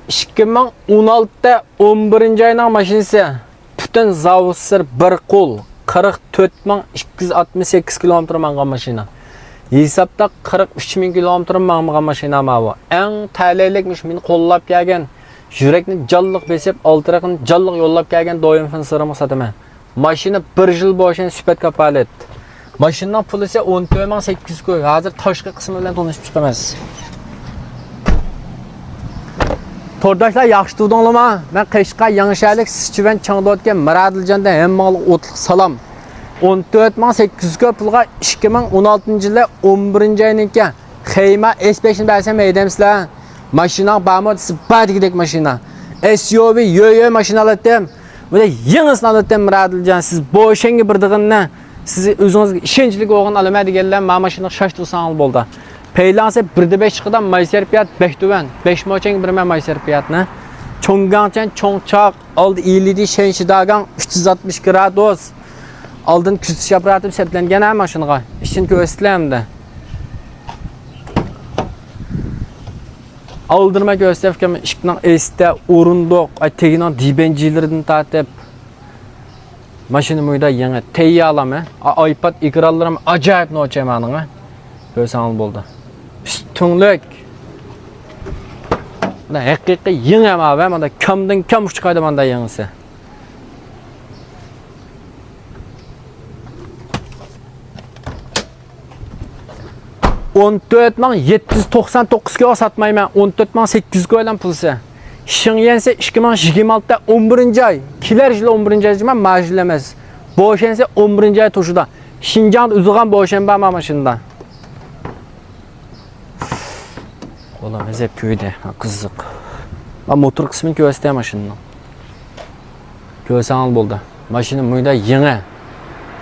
2016'da 11. ayının maşinesi. Bütün zavutsır bir kol. 44.268 km mangan maşina. Hesapta 43.000 km mangan maşina bu. En taleylikmiş meni qo'llab kelgan. Yurakni jalliq besib, oltiraqni jalliq yo'llab kelgan doim finsirimi sotaman. Maşina 1 yil bo'shan sifat kapolat. Maşinaning puli esa 14.800 ko'y. Hozir tashqi qismi bilan tanishib chiqamiz. Tordaşlar yaxshi turdinglarmi? Men Qashqar Yangisharlik Sichivan Changdotga Miradiljondan hammaga o'tliq salom. 14.800 pulga 2016-yilda 11-oyninki Xeyma S5 ni bersam aydamsizlar. Maşina bamodisi badigidek maşina. SUV yo'yo maşina alatdim. Bu da yangisini alatdim Miradiljon. Siz bo'shangi birdig'inni siz o'zingizga ishonchli o'g'in olaman deganlar men maşina shashtirsangiz bo'ldi. Peylansa 1.5 chiqdan mayser fiyat 5 tuvan. 5 mochang bir men mayser fiyatni. Cho'ngangchan cho'ngchoq oldi LED shenchidagan 360 gradus. Oldin kuzatish apparati seplangan ham mashinaga. Ishini ko'rsatlamdi. Aldırma gösterken işkinin este orunduk, teginan dibencilerden tatip maşını muyda yeni teyye alamı, iPad ikrallarım acayip ne çemanına görsanız buldu. Üstünlük. Da hakiki yeni ama ben de kamdan kam çıkaydı bana yenisi. $14.799'ga satmayman, 14.800'ga olan pulsa. İşin yense 2026'da 11. ay. Kiler yılı 11. aycıma majilemez. Boşense 11. ay tuşuda. Şincan uzuğan boşen bağma maşında. Olamaz hep köyde, kızık. Ben motor kısmını göstereyim maşının. Göstereyim buldu. Maşının muyda yeni.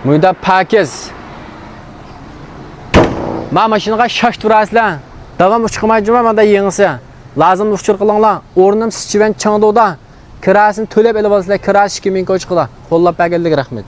Muyda pakiz. Ma maşinaga shash turasizlar. Davam chiqmayjima menda yengisi. Lazım uçur qilinglar. O'rnim Sichivan Changdoda. Kirasini to'lab olib olsizlar. Kiras 2000 ko'ch qila. Qo'llab berganlik rahmat.